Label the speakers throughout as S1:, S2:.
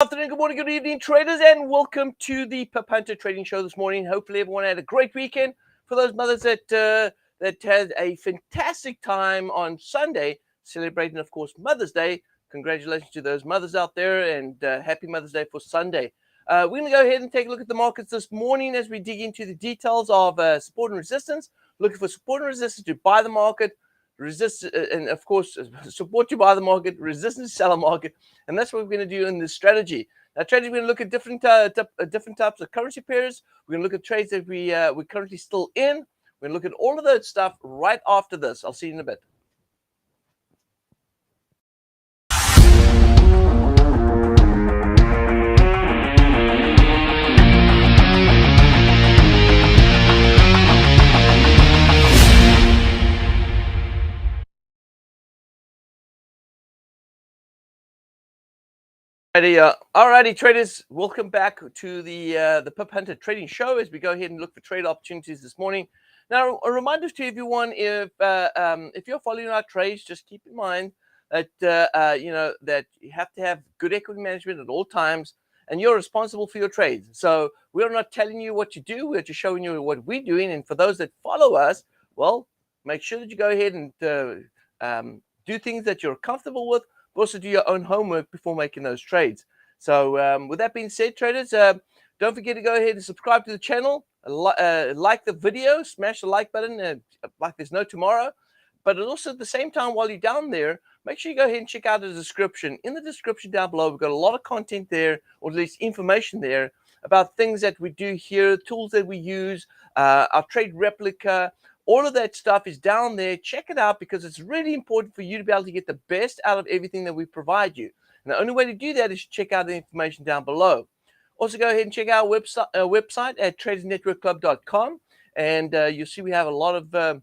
S1: Afternoon, good morning, good evening, traders, and welcome to the Pip Hunter Trading Show this morning. Hopefully, everyone had a great weekend. For those mothers that had a fantastic time on Sunday, celebrating, of course, Mother's Day. Congratulations to those mothers out there, and happy Mother's Day for Sunday. We're going to go ahead and take a look at the markets this morning as we dig into the details of support and resistance. Looking for support and resistance to buy the market, resist, and of course, support to buy the market, resistance to sell the market. And that's what we're going to do in this strategy. Now, traders, we're going to look at different types of currency pairs. We're going to look at trades that we're currently still in. We're going to look at all of that stuff right after this. I'll see you in a bit. Alrighty, traders, welcome back to the Pip Hunter Trading Show as we go ahead and look for trade opportunities this morning. Now, a reminder to everyone: if you're following our trades, just keep in mind that that you have to have good equity management at all times, and you're responsible for your trades. So we're not telling you what to do; we're just showing you what we're doing. And for those that follow us, well, make sure that you go ahead and do things that you're comfortable with. Also do your own homework before making those trades. So with that being said, traders, don't forget to go ahead and subscribe to the channel, like the video, smash the like button, like there's no tomorrow. But also at the same time, while you're down there, make sure you go ahead and check out the description. In the description down below, we've got a lot of content there, or at least information there, about things that we do here, tools that we use, our trade replica. All of that stuff is down there. Check it out because it's really important for you to be able to get the best out of everything that we provide you. And the only way to do that is to check out the information down below. Also, go ahead and check out our website at TradersNetworkClub.com. And you'll see we have a lot of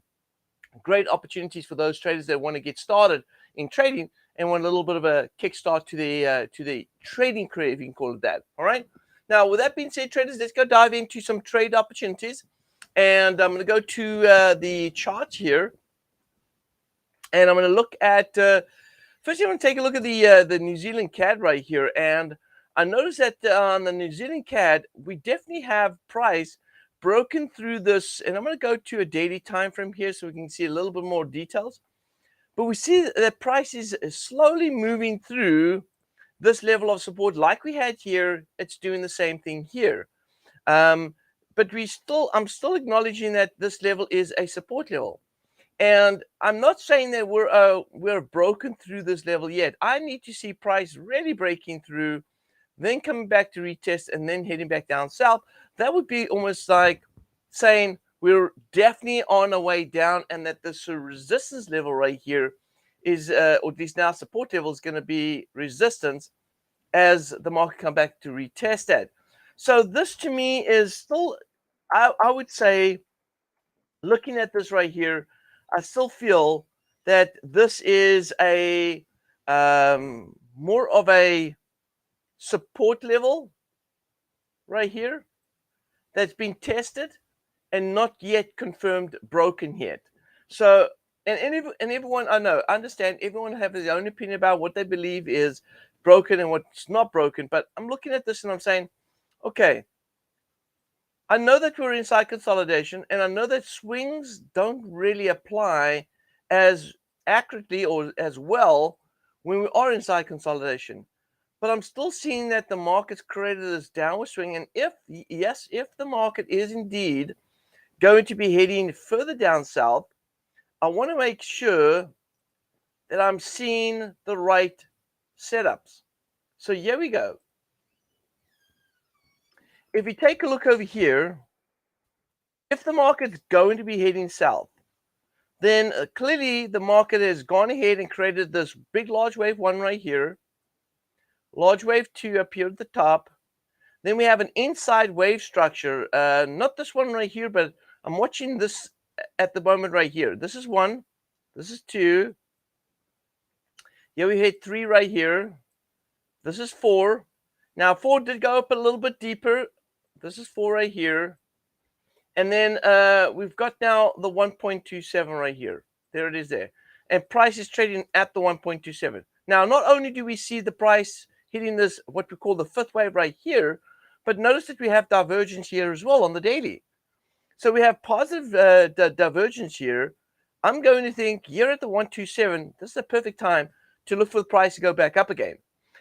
S1: great opportunities for those traders that want to get started in trading and want a little bit of a kickstart to the trading career, if you can call it that. All right. Now, with that being said, traders, let's go dive into some trade opportunities. And I'm going to go to the charts here, and I'm going to look at first. I want to take a look at the New Zealand CAD right here, and I noticed that on the New Zealand CAD, we definitely have price broken through this. And I'm going to go to a daily time frame here so we can see a little bit more details. But we see that price is slowly moving through this level of support, like we had here. It's doing the same thing here. But I'm still acknowledging that this level is a support level. And I'm not saying that we're broken through this level yet. I need to see price really breaking through, then coming back to retest, and then heading back down south. That would be almost like saying we're definitely on our way down, and that this resistance level right here is, or at least now support level, is going to be resistance as the market come back to retest that. So this to me is still, I would say, looking at this right here, I still feel that this is a more of a support level right here that's been tested and not yet confirmed broken yet. So, and everyone, I understand everyone have their own opinion about what they believe is broken and what's not broken. But I'm looking at this and I'm saying, okay, I know that we're inside consolidation, and I know that swings don't really apply as accurately or as well when we are inside consolidation. But I'm still seeing that the market's created this downward swing. And if the market is indeed going to be heading further down south, I want to make sure that I'm seeing the right setups. So here we go. If you take a look over here, if the market's going to be heading south, then clearly the market has gone ahead and created this big large wave 1 right here, large wave 2 up here at the top. Then we have an inside wave structure, not this one right here, but I'm watching this at the moment right here. This is 1, this is 2. Here we hit 3 right here. This is 4. Now 4 did go up a little bit deeper. This is 4 right here. And then we've got now the 1.27 right here. There it is there. And price is trading at the 1.27. Now, not only do we see the price hitting this, what we call the fifth wave right here. But notice that we have divergence here as well on the daily. So we have positive divergence here. I'm going to think here at the 127, this is the perfect time to look for the price to go back up again.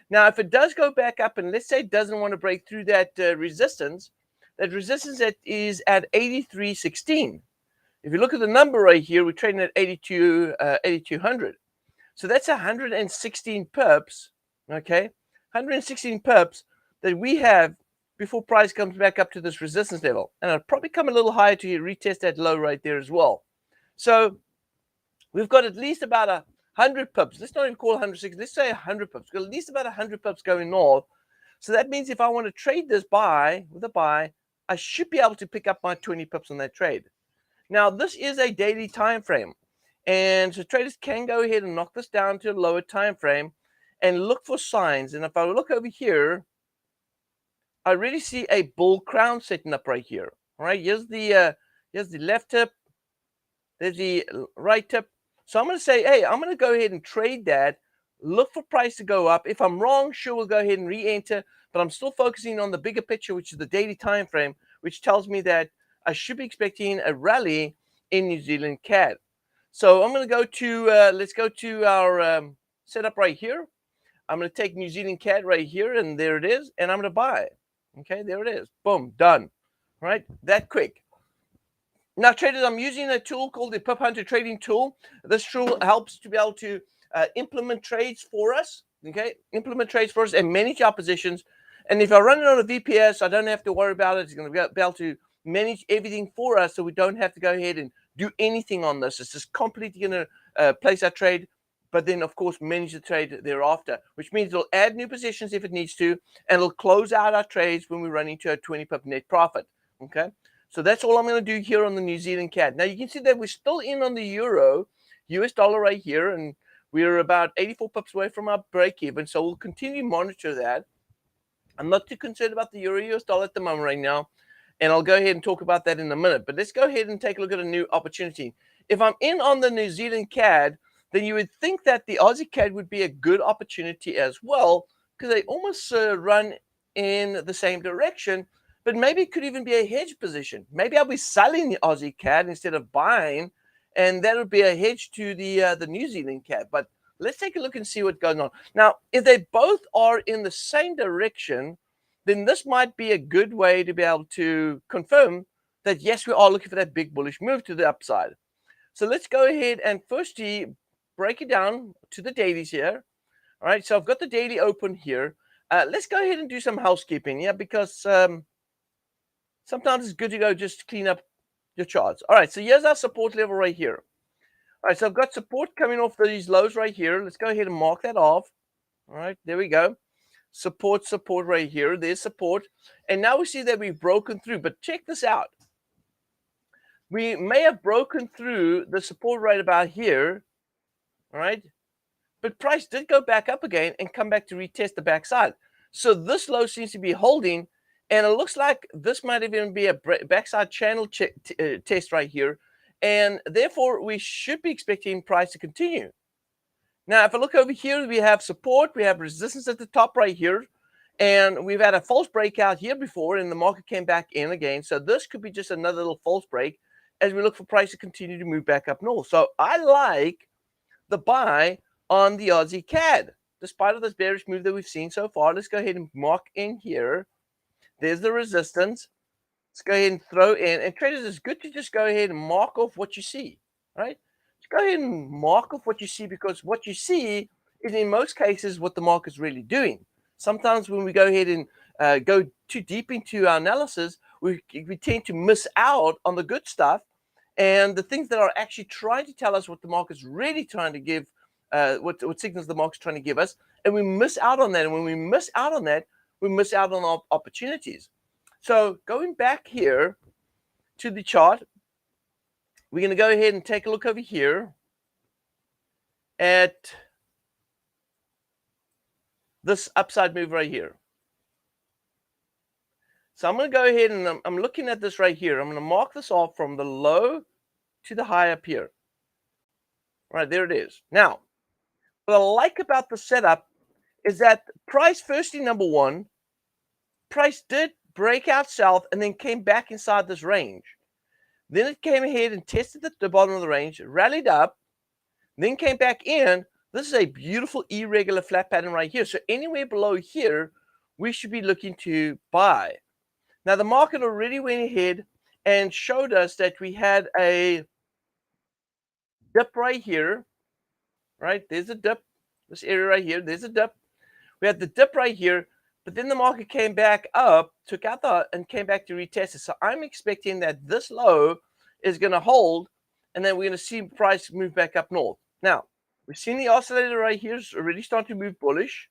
S1: Now, if it does go back up, and let's say it doesn't want to break through that resistance that is at 83.16. If you look at the number right here, we're trading at 8,200. So that's 116 pips, okay? 116 pips that we have before price comes back up to this resistance level. And it'll probably come a little higher to retest that low right there as well. So we've got at least about 100 pips. Let's not even call 160. Let's say 100 pips. We've got at least about 100 pips going north. So that means if I want to trade this buy with a buy, I should be able to pick up my 20 pips on that trade. Now, this is a daily time frame. And so traders can go ahead and knock this down to a lower time frame and look for signs. And if I look over here, I really see a bull crown setting up right here. All right, here's the left tip. There's the right tip. So I'm going to say, hey, I'm going to go ahead and trade that. Look for price to go up. If I'm wrong, sure, we'll go ahead and re-enter. But I'm still focusing on the bigger picture, which is the daily time frame, which tells me that I should be expecting a rally in New Zealand CAD. So I'm going to go to, let's go to our setup right here. I'm going to take New Zealand CAD right here, and there it is, and I'm going to buy. Okay, there it is. Boom, done. All right, that quick. Now, traders, I'm using a tool called the Pip Hunter Trading Tool. This tool helps to be able to implement trades for us, okay? Implement trades for us and manage our positions. And if I run it on a VPS, I don't have to worry about it. It's going to be able to manage everything for us so we don't have to go ahead and do anything on this. It's just completely going to place our trade, but then, of course, manage the trade thereafter, which means it'll add new positions if it needs to, and it'll close out our trades when we run into a 20 pip net profit, okay? So that's all I'm going to do here on the New Zealand CAD. Now, you can see that we're still in on the euro, US dollar right here, and we're about 84 pips away from our break even, so we'll continue to monitor that. I'm not too concerned about the euro US dollar at the moment right now, and I'll go ahead and talk about that in a minute. But let's go ahead and take a look at a new opportunity. If I'm in on the New Zealand CAD, then you would think that the Aussie CAD would be a good opportunity as well, because they almost run in the same direction, but maybe it could even be a hedge position. Maybe I'll be selling the Aussie CAD instead of buying, and that would be a hedge to the New Zealand CAD. But let's take a look and see what's going on. Now, if they both are in the same direction, then this might be a good way to be able to confirm that, yes, we are looking for that big bullish move to the upside. So let's go ahead and firstly break it down to the dailies here. All right, so I've got the daily open here. Let's go ahead and do some housekeeping, yeah, because sometimes it's good to go just clean up your charts. All right, so here's our support level right here. All right, so I've got support coming off these lows right here. Let's go ahead and mark that off. All right, there we go. Support right here. There's support. And now we see that we've broken through. But check this out. We may have broken through the support right about here. All right. But price did go back up again and come back to retest the backside. So this low seems to be holding. And it looks like this might even be a backside channel test right here. And therefore, we should be expecting price to continue. Now, if I look over here, we have support, we have resistance at the top right here, and we've had a false breakout here before, and the market came back in again. So this could be just another little false break as we look for price to continue to move back up north. So I like the buy on the Aussie CAD, despite of this bearish move that we've seen so far. Let's go ahead and mark in here. There's the resistance. Let's go ahead and throw in. And traders, it's good to just go ahead and mark off what you see, right? Go ahead and mark off what you see, because what you see is in most cases what the market's really doing. Sometimes when we go ahead and go too deep into our analysis, we tend to miss out on the good stuff and the things that are actually trying to tell us what the market's really trying to give, what signals the market's trying to give us, and we miss out on that. And when we miss out on that, we miss out on opportunities. So going back here to the chart, we're going to go ahead and take a look over here at this upside move right here. So I'm going to go ahead and I'm looking at this right here. I'm going to mark this off from the low to the high up here. All right, there it is. Now, what I like about the setup is that price, firstly, number one, price did break out south and then came back inside this range. Then it came ahead and tested the bottom of the range, rallied up, then came back in. This is a beautiful irregular flat pattern right here. So anywhere below here, we should be looking to buy. Now, the market already went ahead and showed us that we had a dip right here, right? There's a dip, this area right here. There's a dip. We had the dip right here, but then the market came back up, took out and came back to retest it. So I'm expecting that this low is going to hold, and then we're going to see price move back up north. Now, we've seen the oscillator right here is already starting to move bullish,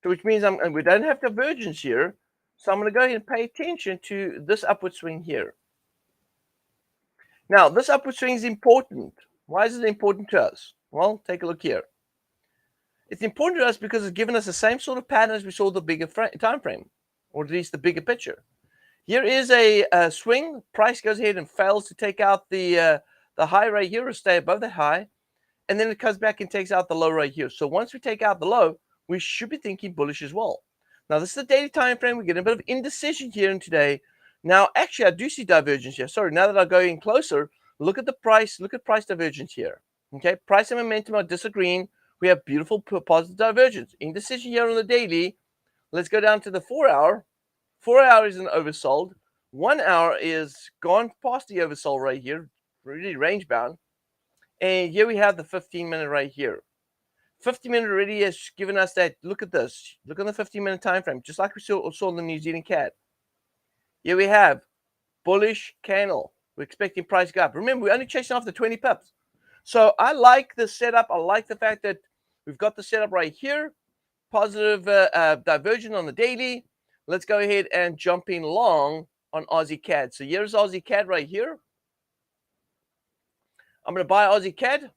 S1: so which means we don't have divergence here. So I'm going to go ahead and pay attention to this upward swing here. Now, this upward swing is important. Why is it important to us? Well, take a look here. It's important to us because it's given us the same sort of pattern as we saw the bigger time frame, or at least the bigger picture. Here is a swing. Price goes ahead and fails to take out the high right here or stay above the high, and then it comes back and takes out the low right here. So once we take out the low, we should be thinking bullish as well. Now, this is the daily time frame. We're getting a bit of indecision here and today. Now, actually, I do see divergence here. Sorry, now that I go in closer, look at the price. Look at price divergence here. Okay, price and momentum are disagreeing. We have beautiful positive divergence. Indecision here on the daily. Let's go down to the 4 hour. 4 hours is an oversold. 1 hour is gone past the oversold right here, really range bound. And here we have the 15-minute right here. 15-minute already has given us that. Look at this. Look on the 15-minute time frame, just like we saw in the New Zealand CAD. Here we have bullish candle. We're expecting price to go up. Remember, we're only chasing off the 20 pips. So I like the setup. I like the fact that we've got the setup right here. Positive divergence on the daily. Let's go ahead and jump in long on Aussie CAD. So here's Aussie CAD right here. I'm going to buy Aussie CAD.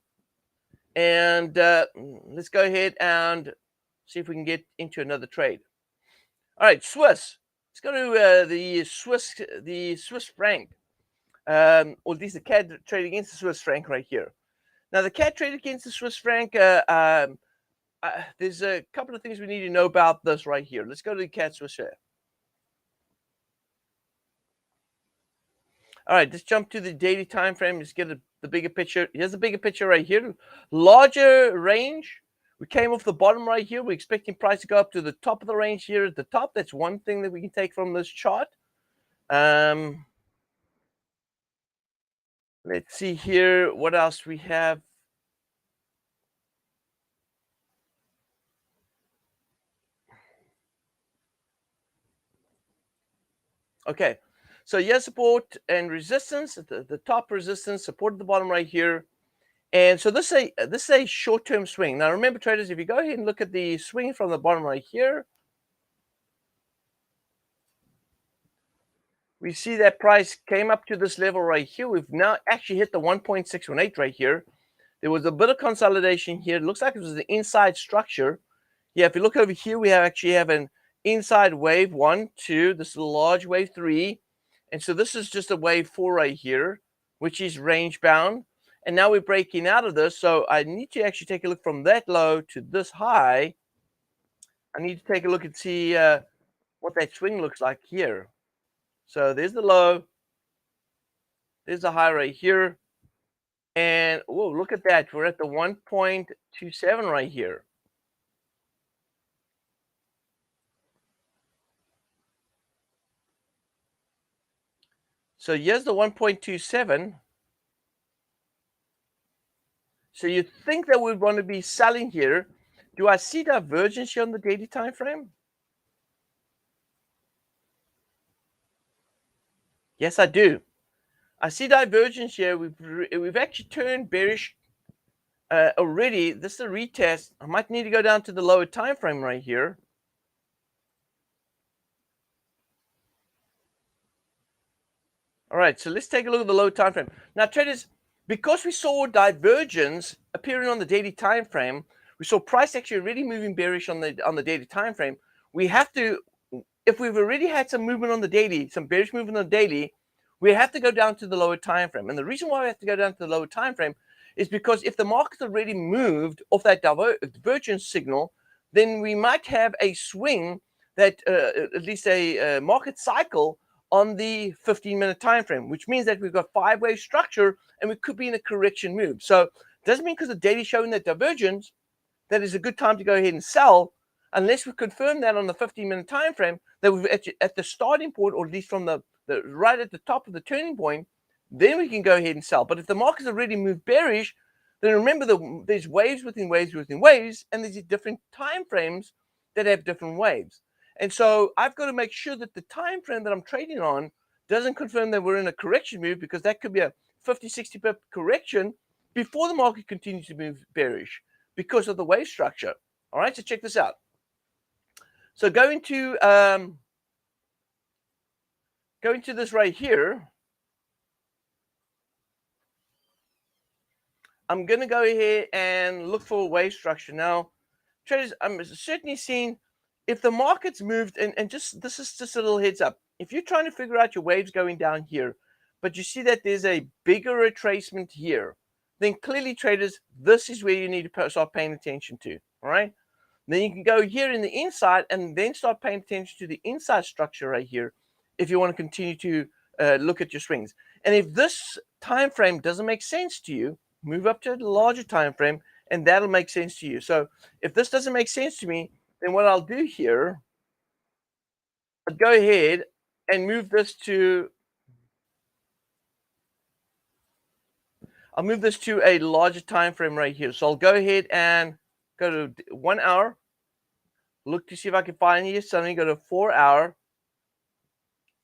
S1: And let's go ahead and see if we can get into another trade. All right, Swiss. Let's go to the Swiss franc. Or at least the CAD trade against the Swiss franc right here. Now, the CAD trade against the Swiss franc, there's a couple of things we need to know about this right here. Let's go to the CAD Swiss here. All right, let's jump to the daily time frame. Let's get the bigger picture. Here's the bigger picture right here. Larger range. We came off the bottom right here. We're expecting price to go up to the top of the range here at the top. That's one thing that we can take from this chart. Let's see here what else we have. Okay, so here's support and resistance. The top resistance, support at the bottom right here. And so this is a short-term swing. Now remember, traders, if you go ahead and look at the swing from the bottom right here, we see that price came up to this level right here. We've now actually hit the 1.618 right here. There was a bit of consolidation here. It looks like it was the inside structure. Yeah, if you look over here, we actually have an inside wave 1, 2. This is a large wave 3. And so this is just a wave 4 right here, which is range bound. And now we're breaking out of this. So I need to actually take a look from that low to this high. I need to take a look and see what that swing looks like here. So there's the low. There's the high right here. And whoa, look at that. We're at the 1.27 right here. So here's the 1.27. So you think that we'd want to be selling here. Do I see divergence here on the daily time frame? Yes, I do. I see divergence here. We've actually turned bearish already. This is a retest. I might need to go down to the lower time frame right here. All right, so let's take a look at the low time frame. Now, traders, because we saw divergence appearing on the daily time frame, we saw price actually already moving bearish on the daily time frame. We have to, if we've already had some movement on the daily, some bearish movement on the daily, we have to go down to the lower time frame. And the reason why we have to go down to the lower time frame is because if the market's already moved off that divergence signal, then we might have a swing that, at least a market cycle on the 15-minute time frame, which means that we've got five-wave structure and we could be in a correction move. So it doesn't mean because the daily is showing that divergence that is a good time to go ahead and sell, unless we confirm that on the 15-minute time frame that we're at the starting point, or at least from the right at the top of the turning point, then we can go ahead and sell. But if the market's already moved bearish, then remember there's waves within waves within waves, and there's different time frames that have different waves. And so I've got to make sure that the time frame that I'm trading on doesn't confirm that we're in a correction move, because that could be a 50, 60 pip correction before the market continues to move bearish because of the wave structure. All right, so check this out. So going to this right here, I'm going to go ahead and look for a wave structure. Now, traders, I'm certainly seeing if the market's moved, and just this is just a little heads up. If you're trying to figure out your waves going down here, but you see that there's a bigger retracement here, then clearly, traders, this is where you need to start paying attention to. All right. Then you can go here in the inside and then start paying attention to the inside structure right here if you want to continue to look at your swings. And if this time frame doesn't make sense to you, move up to a larger time frame, and that'll make sense to you. So if this doesn't make sense to me, then what I'll do here, I'll go ahead and move this to, I'll move this to a larger time frame right here. So I'll go ahead and go to 1 hour, look to see if I can find here something, go to 4 hour.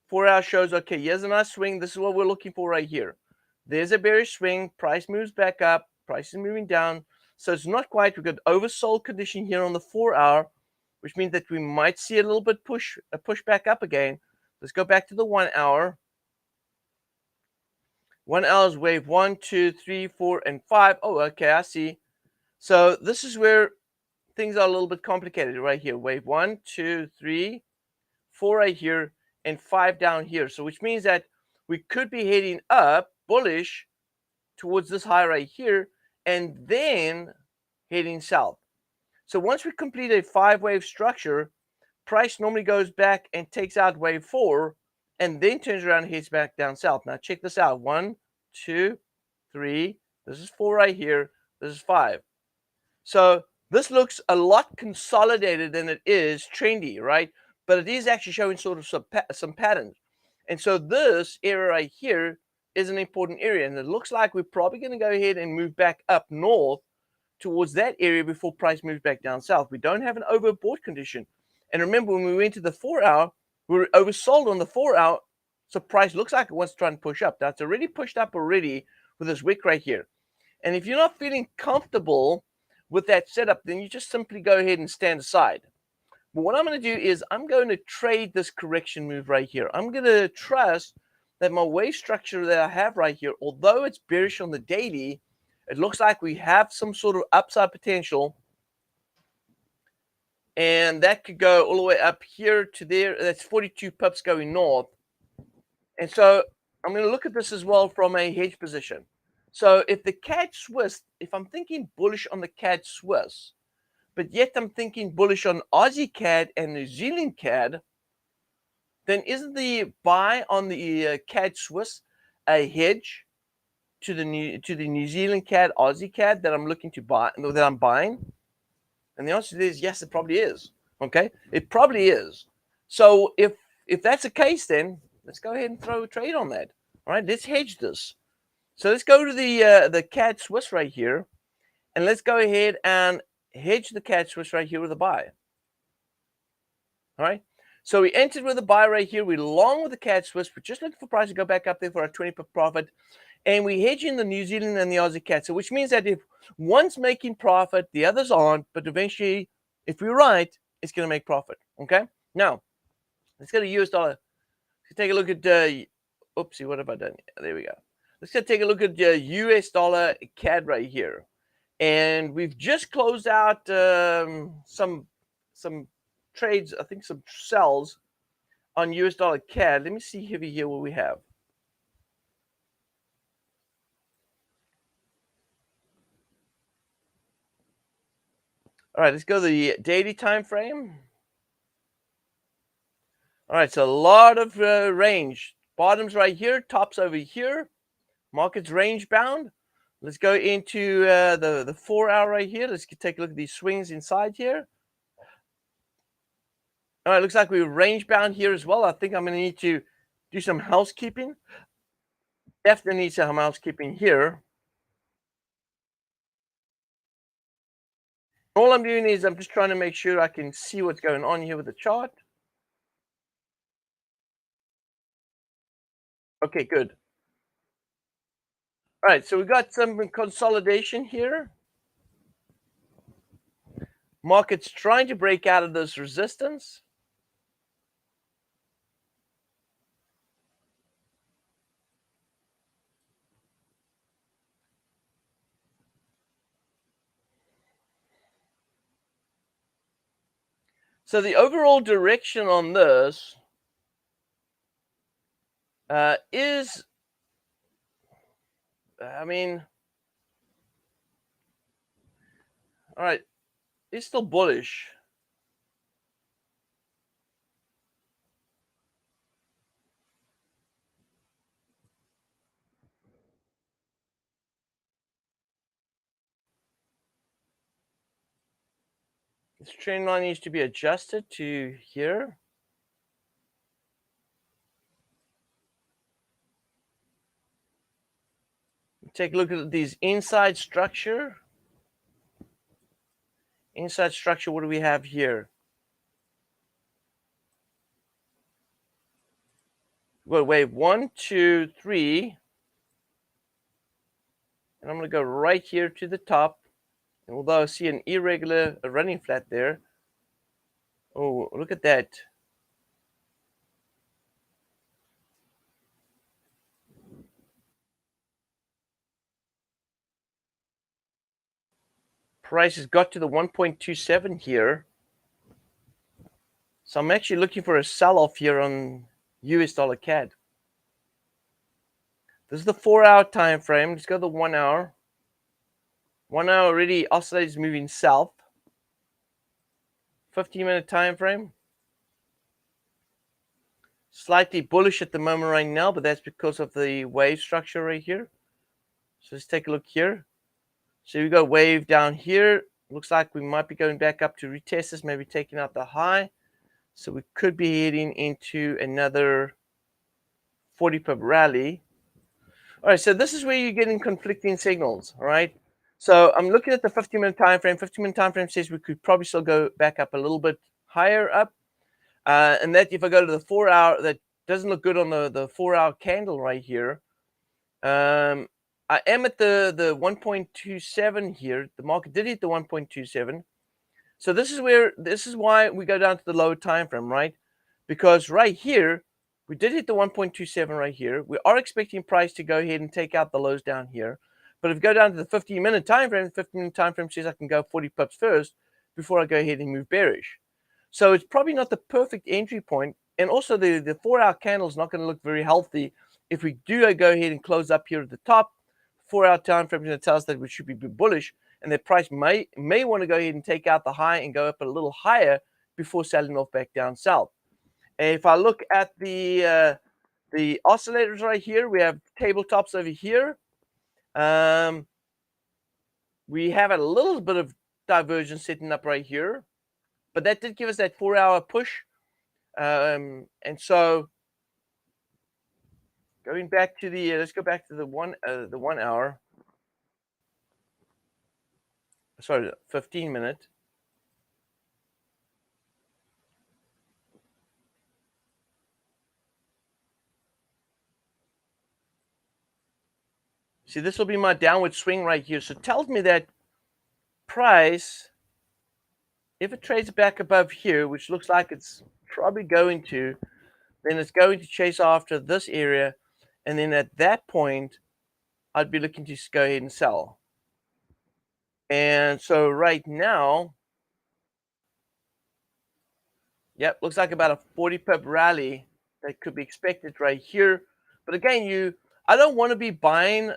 S1: 4 hour shows, okay, here's a nice swing. This is what we're looking for right here. There's a bearish swing. Price moves back up. Price is moving down. So it's not quite. We've got oversold condition here on the 4 hour, which means that we might see a little bit a push back up again. Let's go back to the 1 hour. 1 hour is wave 1, 2, 3, 4, and 5. Oh, okay, I see. So this is where things are a little bit complicated right here. Wave 1, 2, 3, 4 right here, and 5 down here. So which means that we could be heading up bullish towards this high right here, and then heading south. So once we complete a 5-wave structure, price normally goes back and takes out wave 4, and then turns around and heads back down south. Now check this out. 1, 2, 3. This is 4 right here. This is 5. So this looks a lot consolidated than it is trendy, right? But it is actually showing sort of some patterns. And so this area right here is an important area. And it looks like we're probably going to go ahead and move back up north towards that area before price moves back down south. We don't have an overbought condition. And remember, when we went to the 4 hour, we were oversold on the 4 hour. So price looks like it wants to try and push up. Now it's already pushed up already with this wick right here. And if you're not feeling comfortable with that setup, then you just simply go ahead and stand aside. But what I'm going to do is I'm going to trade this correction move right here. I'm going to trust that my wave structure that I have right here, although it's bearish on the daily, it looks like we have some sort of upside potential. And that could go all the way up here to there. That's 42 pips going north. And so I'm going to look at this as well from a hedge position. So if the CAD Swiss, if I'm thinking bullish on the CAD Swiss, but yet I'm thinking bullish on Aussie CAD and New Zealand CAD, then isn't the buy on the CAD Swiss a hedge to the New Zealand CAD, Aussie CAD that I'm looking to buy, that I'm buying? And the answer is yes, it probably is. Okay, it probably is. So if that's the case, then let's go ahead and throw a trade on that. All right, let's hedge this. So let's go to the CAD Swiss right here, and let's go ahead and hedge the CAD Swiss right here with a buy. All right. So we entered with a buy right here. We're long with the CAD Swiss. We're just looking for price to go back up there for a 20 pip profit. And we hedge in the New Zealand and the Aussie CAD. So which means that if one's making profit, the others aren't. But eventually, if we're right, it's going to make profit. Okay. Now, let's go to US dollar. Let's take a look at, oopsie, what have I done? There we go. Let's go take a look at US dollar CAD right here. And we've just closed out some trades, I think some sells on US dollar CAD. Let me see here what we have. All right, let's go to the daily time frame. All right, so a lot of range. Bottoms right here, tops over here. Market's range bound. Let's go into the 4 hour right here. Let's take a look at these swings inside here. All right, looks like we're range bound here as well. I think I'm going to need to do some housekeeping. Definitely need some housekeeping here. All I'm doing is I'm just trying to make sure I can see what's going on here with the chart. Okay, good. All right, so we got some consolidation here. Market's trying to break out of this resistance. So the overall direction on this is, I mean, all right, it's still bullish. This trend line needs to be adjusted to here. Take a look at these inside structure. Inside structure, what do we have here? Well, wave 1, 2, 3. And I'm going to go right here to the top. And although I see an irregular running flat there. Oh, look at that. Price has got to the 1.27 here. So I'm actually looking for a sell-off here on US dollar CAD. This is the 4 hour time frame. Let's go to the 1 hour. 1 hour already oscillates moving south. 15-minute time frame. Slightly bullish at the moment right now, but that's because of the wave structure right here. So let's take a look here. So we got wave down here. Looks like we might be going back up to retest this, maybe taking out the high. So we could be heading into another 40 pip rally. All right, so this is where you're getting conflicting signals, all right? So I'm looking at the 15-minute time frame. 15-minute time frame says we could probably still go back up a little bit higher up. And that if I go to the 4 hour, that doesn't look good on the 4 hour candle right here. I am at the 1.27 here. The market did hit the 1.27. So this is why we go down to the lower time frame, right? Because right here, we did hit the 1.27 right here. We are expecting price to go ahead and take out the lows down here. But if we go down to the 15-minute time frame, the 15-minute time frame says I can go 40 pips first before I go ahead and move bearish. So it's probably not the perfect entry point. And also the 4 hour candle is not going to look very healthy if we do go ahead and close up here at the top. 4 hour time frame is going to tell us that we should be bullish, and the price may want to go ahead and take out the high and go up a little higher before selling off back down south. And if I look at the oscillators right here, we have tabletops over here. We have a little bit of divergence setting up right here, but that did give us that 4 hour push. And so going back to the let's go back to the 1 hour. Sorry, 15-minute. See, this will be my downward swing right here. So it tells me that price, if it trades back above here, which looks like it's probably going to, then it's going to chase after this area. And then at that point, I'd be looking to go ahead and sell. And so right now, yep, looks like about a 40 pip rally that could be expected right here. But again, I don't want to be buying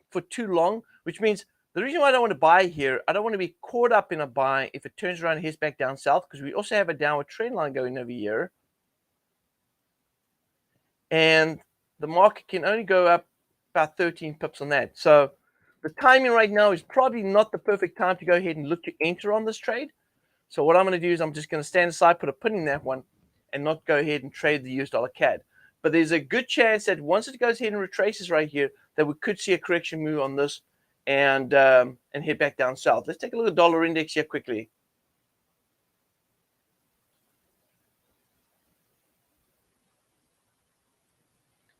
S1: for too long, which means The reason why I don't want to buy here, I don't want to be caught up in a buy if it turns around and heads back down south, because we also have a downward trend line going over here. And the market can only go up about 13 pips on that. So the timing right now is probably not the perfect time to go ahead and look to enter on this trade. So what I'm going to do is I'm just going to stand aside, put a pin in that one, and not go ahead and trade the US dollar CAD. But there's a good chance that once it goes ahead and retraces right here, that we could see a correction move on this and head back down south. Let's take a look at dollar index here quickly.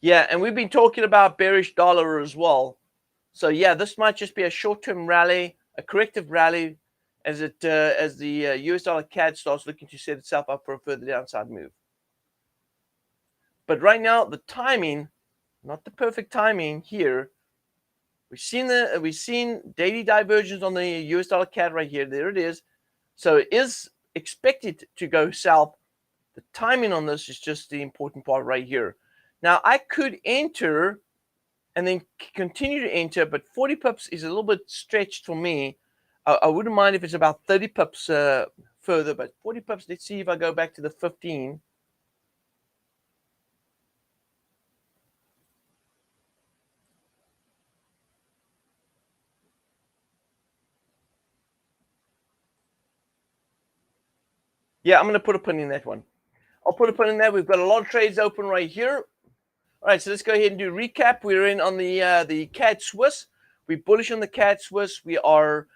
S1: Yeah, and we've been talking about bearish dollar as well. So yeah, this might just be a short-term rally, a corrective rally, as the US dollar CAD starts looking to set itself up for a further downside move. But right now, the timing, not the perfect timing here. We've seen daily divergence on the US dollar CAD right here. There it is. So it is expected to go south. The timing on this is just the important part right here. Now I could enter and then continue to enter, but 40 pips is a little bit stretched for me. I wouldn't mind if it's about 30 pips further, but 40 pips, let's see if I go back to the 15. Yeah, I'm going to put a pin in that one. I'll put a pin in there. We've got a lot of trades open right here. All right, so let's go ahead and do a recap. We're in on the CAD Swiss. We're bullish on the CAD Swiss. We are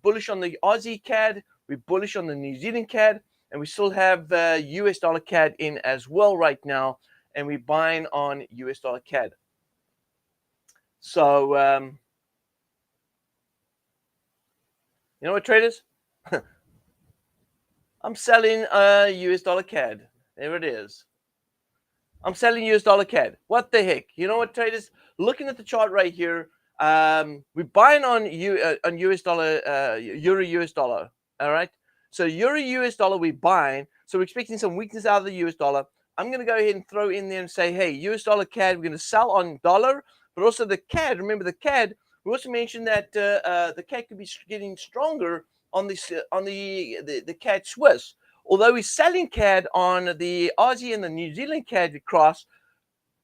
S1: bullish on the Aussie CAD. We're bullish on the New Zealand CAD. And we still have US dollar CAD in as well right now. And we're buying on US dollar CAD. So, you know what, traders? I'm selling US dollar CAD. There it is. I'm selling US dollar CAD. What the heck? You know what, traders? Looking at the chart right here, we're buying on US dollar, euro US dollar. All right. So euro US dollar we're buying. So we're expecting some weakness out of the US dollar. I'm going to go ahead and throw in there and say, hey, US dollar CAD, we're going to sell on dollar, but also the CAD. Remember the CAD. We also mentioned that the CAD could be getting stronger on the CAD Swiss. Although we're selling CAD on the Aussie and the New Zealand CAD across,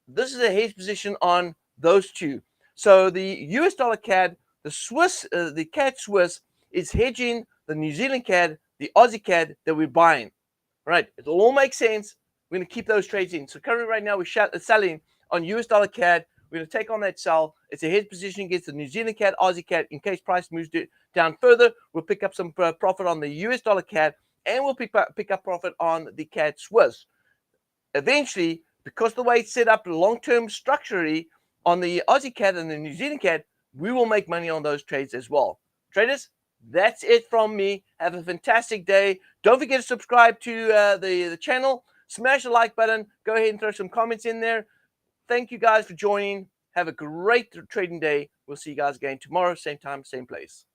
S1: this is a hedge position on those two. So the US dollar CAD, the Swiss, the CAD Swiss is hedging the New Zealand CAD, the Aussie CAD that we're buying. All right, it'll all make sense. We're going to keep those trades in. So currently right now we're selling on US dollar CAD. We're going to take on that sell. It's a hedge position against the New Zealand CAD, Aussie CAD. In case price moves down further, we'll pick up some profit on the US dollar CAD, and we'll pick up profit on the CAD Swiss. Eventually, because the way it's set up long-term structurally on the Aussie CAD and the New Zealand CAD, we will make money on those trades as well. Traders, that's it from me. Have a fantastic day. Don't forget to subscribe to the channel. Smash the like button. Go ahead and throw some comments in there. Thank you guys for joining. Have a great trading day. We'll see you guys again tomorrow, same time, same place.